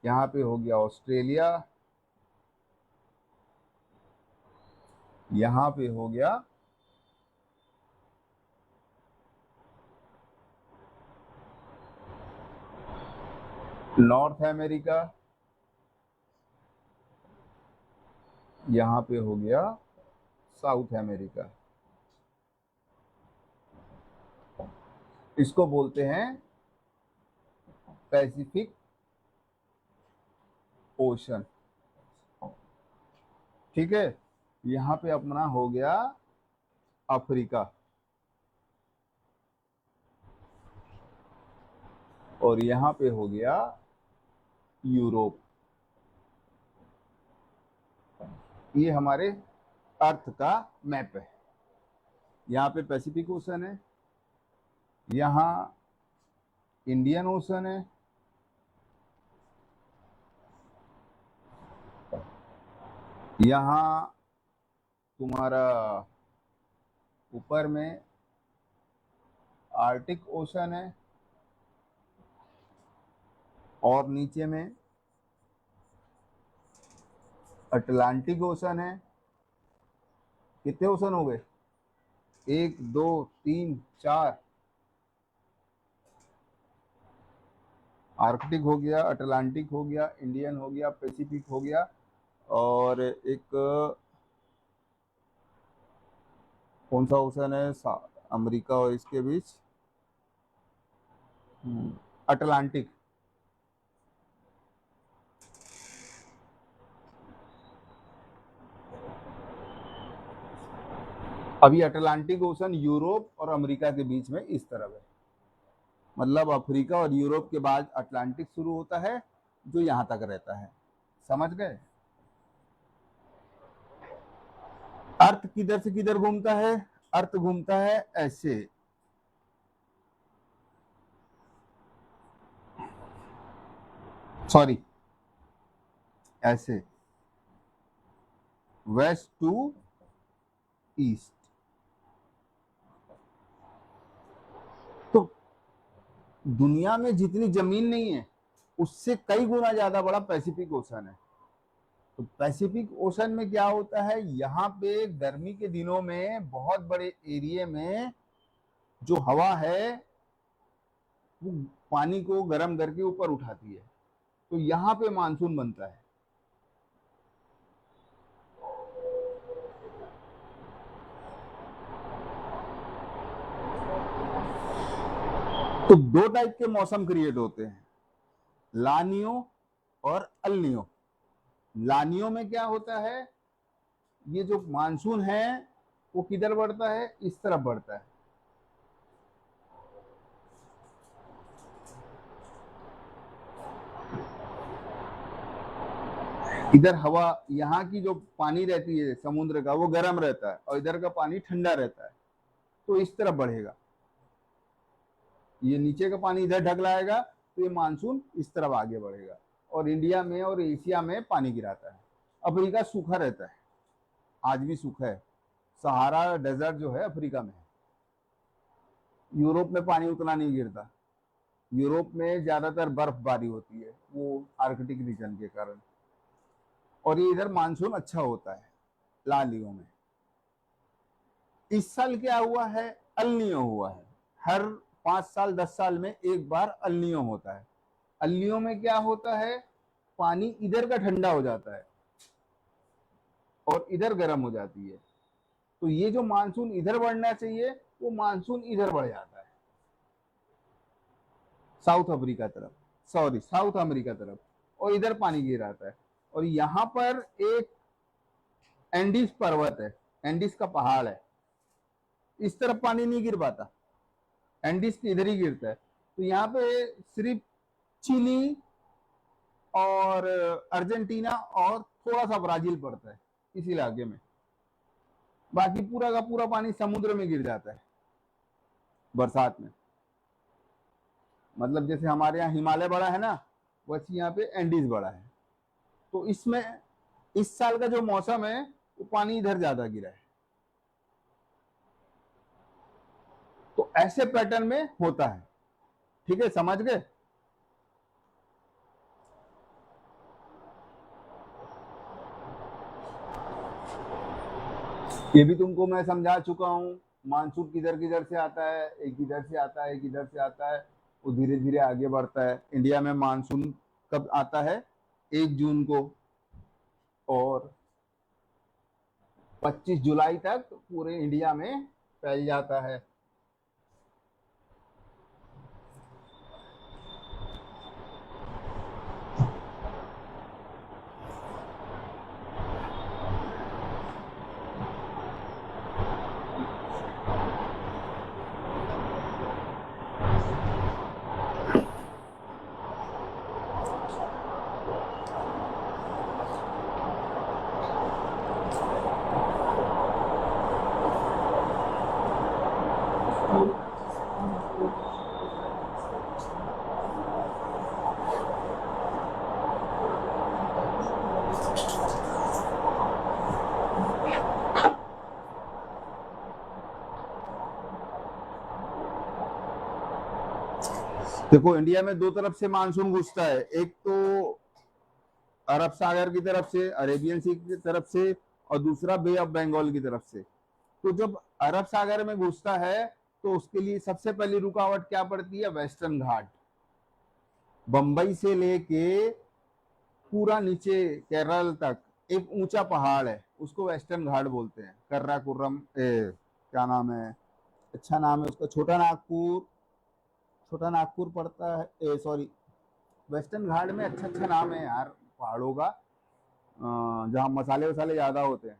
यहाँ पे हो गया ऑस्ट्रेलिया, यहाँ पे हो गया नॉर्थ अमेरिका, यहाँ पे हो गया साउथ अमेरिका। इसको बोलते हैं पैसिफिक ओशन। ठीक है, यहाँ पे अपना हो गया अफ्रीका, और यहाँ पे हो गया यूरोप। ये हमारे अर्थ का मैप है। यहाँ पे पैसिफिक ओशन है, यहाँ इंडियन ओशन है, यहाँ तुम्हारा ऊपर में आर्टिक ओशन है, और नीचे में अटलांटिक ओशन है। कितने ओशन हो गए, 1 2 3 4। आर्कटिक हो गया, अटलांटिक हो गया, इंडियन हो गया, पैसिफिक हो गया, और एक कौन सा ओशन है अमेरिका और इसके बीच, अटलांटिक। अभी अटलांटिक ओशन यूरोप और अमेरिका के बीच में इस तरफ है, मतलब अफ्रीका और यूरोप के बाद अटलांटिक शुरू होता है, जो यहां तक रहता है। समझ गए। अर्थ किधर से किधर घूमता है, अर्थ घूमता है ऐसे, सॉरी ऐसे, वेस्ट टू ईस्ट। तो दुनिया में जितनी जमीन नहीं है, उससे कई गुना ज्यादा बड़ा पैसिफिक ओशन है। तो पैसिफिक ओशन में क्या होता है, यहाँ पे गर्मी के दिनों में बहुत बड़े एरिया में जो हवा है वो पानी को गर्म करके ऊपर उठाती है, तो यहाँ पे मानसून बनता है। तो दो टाइप के मौसम क्रिएट होते हैं, लानियो और अल्नियो। लानियो में क्या होता है, ये जो मानसून है वो किधर बढ़ता है, इस तरफ बढ़ता है। इधर हवा, यहाँ की जो पानी रहती है समुद्र का वो गर्म रहता है, और इधर का पानी ठंडा रहता है, तो इस तरफ बढ़ेगा। ये नीचे का पानी इधर ढक लाएगा, तो ये मानसून इस तरफ आगे बढ़ेगा, और इंडिया में और एशिया में पानी गिराता है। अफ्रीका सूखा रहता है, आज भी सूखा है, सहारा डेजर्ट जो है अफ्रीका में है। यूरोप में पानी उतना नहीं गिरता, यूरोप में ज्यादातर बर्फबारी होती है, वो आर्कटिक रीजन के कारण। और ये इधर मानसून अच्छा होता है लालियो में। इस साल क्या हुआ है, अल्नियो हुआ है। हर 5 साल 10 साल में एक बार अल्नियो होता है। अल्नियो में क्या होता है, पानी इधर का ठंडा हो जाता है और इधर गर्म हो जाती है, तो ये जो मानसून इधर बढ़ना चाहिए वो मानसून इधर बढ़ जाता है, साउथ अफ्रीका तरफ, सॉरी साउथ अमेरिका तरफ, और इधर पानी गिर आता है। और यहाँ पर एक एंडीज पर्वत है, एंडीज का पहाड़ है, इस तरफ पानी नहीं गिर पाता, एंडीज के इधर ही गिरता है। तो यहाँ पे सिर्फ चिली और अर्जेंटीना और थोड़ा सा ब्राजील पड़ता है इस इलाके में, बाकी पूरा का पूरा पानी समुद्र में गिर जाता है बरसात में। मतलब जैसे हमारे यहाँ हिमालय बड़ा है ना, वैसे यहाँ पे एंडीज बड़ा है। तो इसमें इस साल का जो मौसम है वो पानी इधर ज्यादा गिरा है। तो ऐसे पैटर्न में होता है। ठीक है, समझ गए? ये भी तुमको मैं समझा चुका हूं। मानसून किधर किधर से आता है, एक इधर से आता है, एक इधर से आता है, वो धीरे धीरे आगे बढ़ता है। इंडिया में मानसून कब आता है? 1 जून को, और 25 जुलाई तक पूरे इंडिया में फैल जाता है। देखो, इंडिया में दो तरफ से मानसून घुसता है, एक तो अरब सागर की तरफ से, अरेबियन सी की तरफ से, और दूसरा बे ऑफ बंगाल की तरफ से। तो जब अरब सागर में घुसता है तो उसके लिए सबसे पहली रुकावट क्या पड़ती है? वेस्टर्न घाट। बंबई से लेके पूरा नीचे केरल तक एक ऊंचा पहाड़ है, उसको वेस्टर्न घाट बोलते हैं। कर्राकुरम, क्या नाम है, अच्छा नाम है उसका, छोटा नागपुर, छोटा नागपुर पड़ता है, सॉरी, वेस्टर्न घाट में अच्छा अच्छा नाम है यार पहाड़ों का, जहाँ मसाले वसाले ज्यादा होते हैं।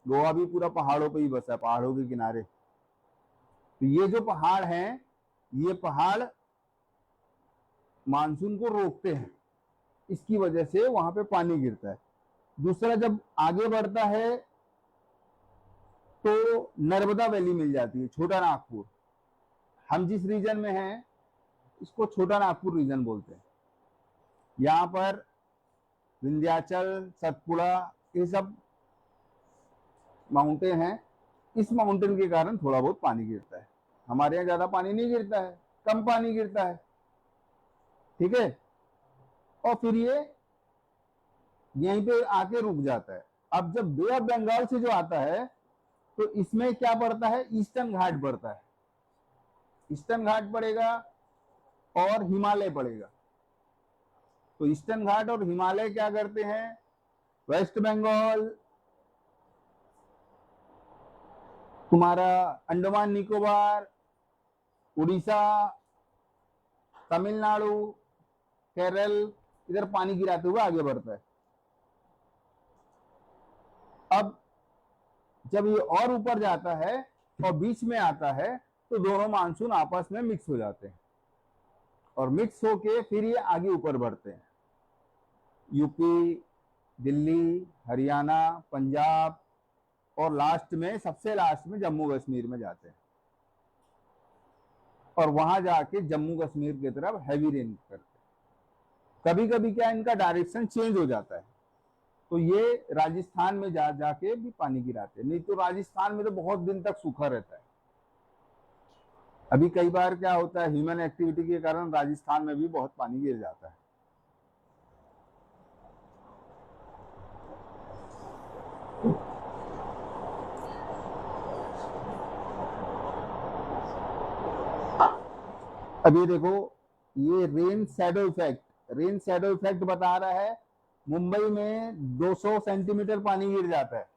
गोवा भी पूरा पहाड़ों पे ही बसा है, पहाड़ों के किनारे। तो ये जो पहाड़ हैं, ये पहाड़ मानसून को रोकते हैं, इसकी वजह से वहां पे पानी गिरता है। दूसरा, जब आगे बढ़ता है तो नर्मदा वैली मिल जाती है, छोटा नागपुर। हम जिस रीजन में हैं इसको छोटा नागपुर रीजन बोलते हैं। यहाँ पर विंध्याचल, सतपुड़ा, ये सब माउंटेन हैं। इस माउंटेन के कारण थोड़ा बहुत पानी गिरता है। हमारे यहाँ ज्यादा पानी नहीं गिरता है, कम पानी गिरता है। ठीक है, और फिर ये यहीं पे आके रुक जाता है। अब जब बे ऑफ बंगाल से जो आता है तो इसमें क्या पड़ता है? ईस्टर्न घाट पड़ता है। ईस्टर्न घाट पड़ेगा और हिमालय पड़ेगा। तो ईस्टर्न घाट और हिमालय क्या करते हैं? वेस्ट बंगाल, तुम्हारा अंडमान निकोबार, उड़ीसा, तमिलनाडु, केरल, इधर पानी गिराते हुए आगे बढ़ता है। अब जब ये और ऊपर जाता है और बीच में आता है तो दोनों मानसून आपस में मिक्स हो जाते हैं, और मिक्स होके फिर ये आगे ऊपर बढ़ते हैं। यूपी, दिल्ली, हरियाणा, पंजाब, और लास्ट में, सबसे लास्ट में जम्मू कश्मीर में जाते हैं, और वहां जाके जम्मू कश्मीर की तरफ हैवी रेन करते हैं। कभी कभी क्या इनका डायरेक्शन चेंज हो जाता है, तो ये राजस्थान में जाके भी पानी गिराते हैं। नहीं तो राजस्थान में तो बहुत दिन तक सूखा रहता है। अभी कई बार क्या होता है, ह्यूमन एक्टिविटी के कारण राजस्थान में भी बहुत पानी गिर जाता है। अब ये देखो, ये rain shadow effect, rain shadow effect बता रहा है मुंबई में 200 सेंटीमीटर पानी गिर जाता है,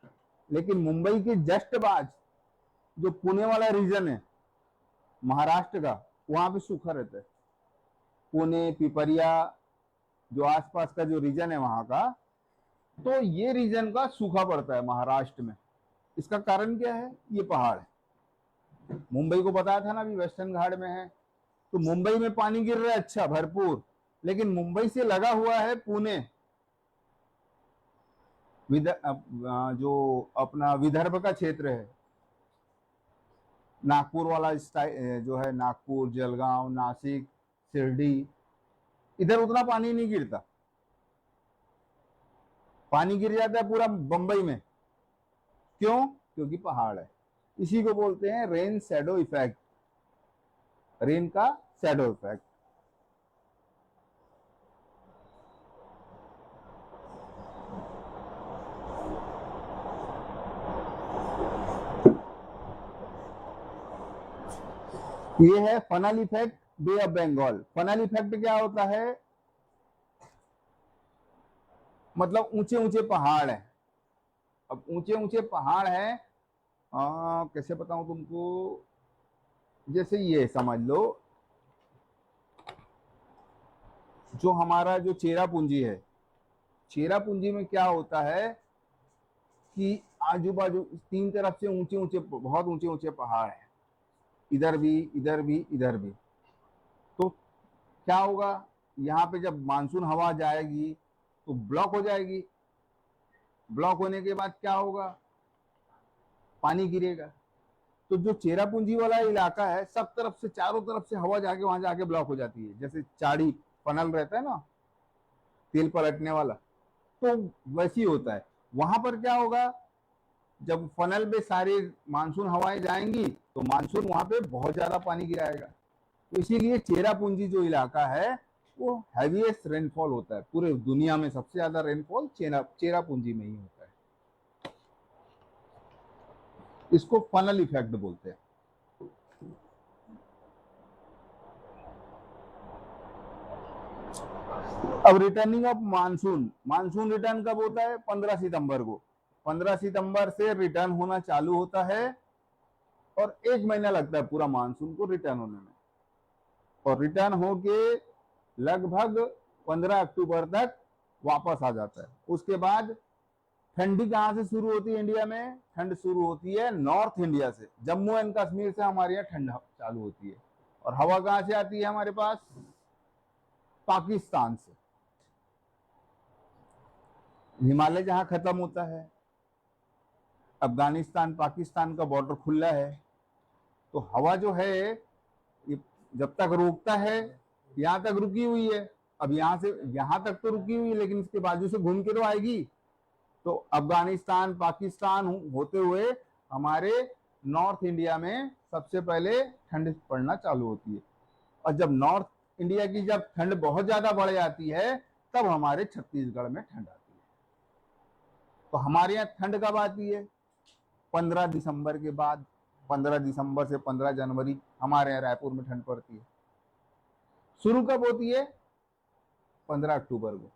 लेकिन मुंबई के जस्ट बाद जो पुणे वाला रीजन है महाराष्ट्र का, वहां पे सूखा रहता है। पुणे, पिपरिया, जो आसपास का जो रीजन है वहां का, तो ये रीजन का सूखा पड़ता है महाराष्ट्र में। इसका कारण क्या है? ये पहाड़ है। मुंबई को बताया था ना अभी वेस्टर्न घाट में है, तो मुंबई में पानी गिर रहा है, अच्छा भरपूर, लेकिन मुंबई से लगा हुआ है पुणे, जो अपना विदर्भ का क्षेत्र है, नागपुर वाला जो है, नागपुर, जलगांव, नासिक, शिरडी, इधर उतना पानी नहीं गिरता, पानी गिर जाता है पूरा बंबई में। क्यों? क्योंकि पहाड़ है। इसी को बोलते हैं रेन शैडो इफेक्ट, रेन का शैडो इफेक्ट। ये है funnel effect, bay of Bengal. Funnel effect क्या होता है? मतलब ऊंचे ऊंचे पहाड़ है। अब ऊंचे ऊंचे पहाड़ है, कैसे बताऊं तुमको, जैसे ये समझ लो, जो हमारा जो चेरापूंजी है, चेरापूंजी में क्या होता है कि आजू बाजू तीन तरफ से ऊंचे ऊंचे, बहुत ऊंचे ऊंचे पहाड़ है, इधर भी, इधर भी, इधर भी। तो क्या होगा, यहाँ पे जब मानसून हवा जाएगी तो ब्लॉक हो जाएगी, ब्लॉक होने के बाद क्या होगा, पानी गिरेगा। तो जो चेरापूंजी वाला इलाका है, सब तरफ से, चारों तरफ से हवा जाके वहां जाके ब्लॉक हो जाती है, जैसे चाड़ी फनल रहता है ना, तेल पलटने वाला, तो वैसी होता है। वहां पर क्या होगा, जब फनल में सारे मानसून हवाएं जाएंगी तो मानसून वहां पे बहुत ज्यादा पानी गिराएगा। तो इसीलिए चेरापूंजी जो इलाका है वो हैवीएस्ट रेनफॉल होता है, पूरे दुनिया में सबसे ज्यादा रेनफॉल चेरापूंजी में ही होता है। इसको फनल इफेक्ट बोलते हैं। अब returning of monsoon, monsoon return कब होता है? 15 सितंबर को। 15 सितंबर से रिटर्न होना चालू होता है और 1 महीना लगता है पूरा मानसून को रिटर्न होने में, और रिटर्न होके लगभग 15 अक्टूबर तक वापस आ जाता है। उसके बाद ठंडी कहां से शुरू होती है इंडिया में? ठंड शुरू होती है नॉर्थ इंडिया से, जम्मू एंड कश्मीर से हमारे यहाँ ठंड चालू होती है। और हवा कहां से आती है हमारे पास? पाकिस्तान से। हिमालय जहां खत्म होता है, अफगानिस्तान पाकिस्तान का बॉर्डर खुला है, तो हवा जो है ये जब तक रोकता है, यहां तक रुकी हुई है, अब यहां से यहां तक तो रुकी हुई है, लेकिन इसके बाजू से घूम के तो आएगी। तो अफगानिस्तान पाकिस्तान होते हुए हमारे नॉर्थ इंडिया में सबसे पहले ठंड पड़ना चालू होती है। और जब नॉर्थ इंडिया की जब ठंड बहुत ज्यादा बढ़ जाती है, तब हमारे छत्तीसगढ़ में ठंड आती है। तो हमारे यहाँ ठंड कब आती है? 15 दिसंबर के बाद। 15 दिसंबर से 15 जनवरी हमारे यहाँ रायपुर में ठंड पड़ती है। शुरू कब होती है? 15 अक्टूबर को।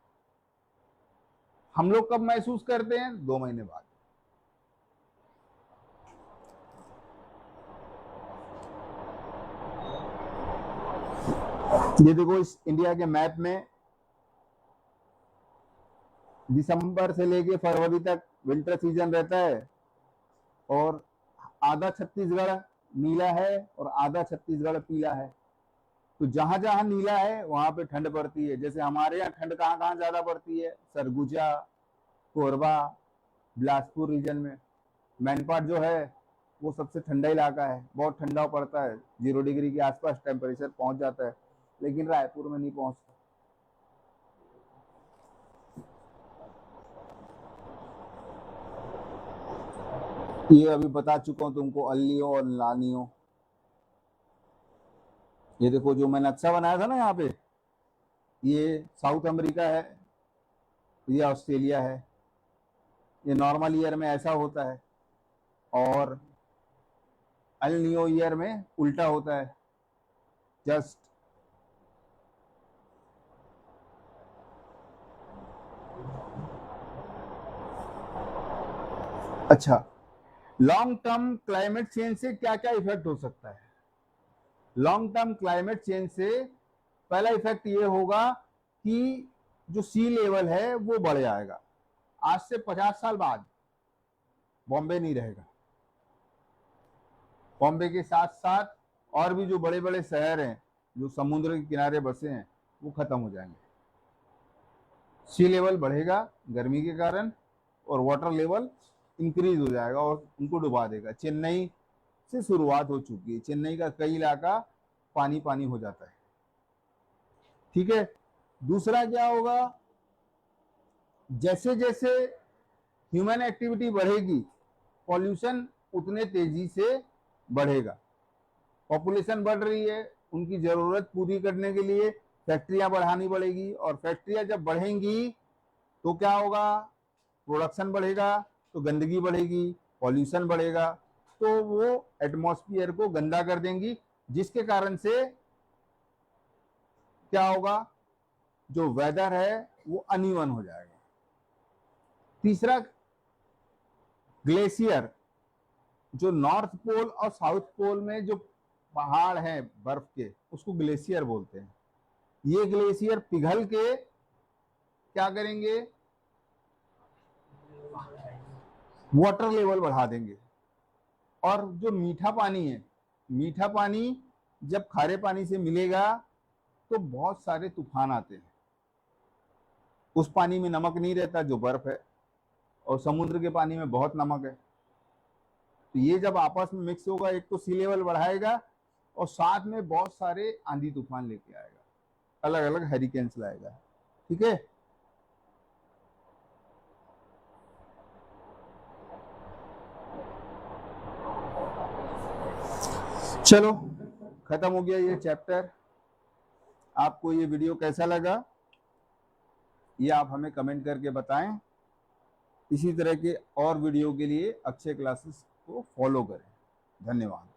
हम लोग कब महसूस करते हैं? 2 महीने बाद। ये देखो, इस इंडिया के मैप में दिसंबर से लेके फरवरी तक विंटर सीजन रहता है, और आधा छत्तीसगढ़ नीला है और आधा छत्तीसगढ़ पीला है। तो जहां जहां नीला है वहां पे ठंड पड़ती है। जैसे हमारे यहाँ ठंड कहाँ कहाँ ज्यादा पड़ती है? सरगुजा, कोरबा, बिलासपुर रीजन में। मैनपाट जो है वो सबसे ठंडा इलाका है, बहुत ठंडा पड़ता है, 0 डिग्री के आसपास टेम्परेचर पहुंच जाता है, लेकिन रायपुर में नहीं पहुंचता। ये अभी बता चुका हूं तुमको, अल्लियो और लानियो। ये देखो जो मैं नक्शा बनाया था ना यहाँ पे, ये साउथ अमेरिका है, ये ऑस्ट्रेलिया है। ये नॉर्मल ईयर में ऐसा होता है, और अल नियो ईयर में उल्टा होता है। जस्ट अच्छा, लॉन्ग टर्म क्लाइमेट चेंज से क्या क्या इफेक्ट हो सकता है? लॉन्ग टर्म क्लाइमेट चेंज से पहला इफेक्ट ये होगा कि जो सी लेवल है वो बढ़ जाएगा। आज से 50 साल बाद बॉम्बे नहीं रहेगा, बॉम्बे के साथ साथ और भी जो बड़े बड़े शहर हैं जो समुद्र के किनारे बसे हैं वो खत्म हो जाएंगे। सी लेवल बढ़ेगा गर्मी के कारण और वाटर लेवल इंक्रीज हो जाएगा और उनको डुबा देगा। चेन्नई से शुरुआत हो चुकी है, चेन्नई का कई इलाका पानी पानी हो जाता है। ठीक है, दूसरा क्या होगा, जैसे जैसे ह्यूमन एक्टिविटी बढ़ेगी पॉल्यूशन उतने तेजी से बढ़ेगा। पॉपुलेशन बढ़ रही है, उनकी जरूरत पूरी करने के लिए फैक्ट्रियां बढ़ानी पड़ेगी और फैक्ट्रियां जब बढ़ेंगी तो क्या होगा, प्रोडक्शन बढ़ेगा तो गंदगी बढ़ेगी, पॉल्यूशन बढ़ेगा, तो वो एटमॉस्फेयर को गंदा कर देंगी, जिसके कारण से क्या होगा, जो वेदर है वो अनइवन हो जाएगा। तीसरा, ग्लेशियर, जो नॉर्थ पोल और साउथ पोल में जो पहाड़ हैं बर्फ के उसको ग्लेशियर बोलते हैं। ये ग्लेशियर पिघल के क्या करेंगे, वाटर लेवल बढ़ा देंगे। और जो मीठा पानी है, मीठा पानी जब खारे पानी से मिलेगा तो बहुत सारे तूफान आते हैं। उस पानी में नमक नहीं रहता जो बर्फ है, और समुद्र के पानी में बहुत नमक है। तो ये जब आपस में मिक्स होगा, एक तो सी लेवल बढ़ाएगा और साथ में बहुत सारे आंधी तूफान लेके आएगा, अलग अलग हरिकेन्स लाएगा। ठीक है, चलो खत्म हो गया ये चैप्टर। आपको ये वीडियो कैसा लगा ये आप हमें कमेंट करके बताएं। इसी तरह के और वीडियो के लिए अक्षय क्लासेस को फॉलो करें। धन्यवाद।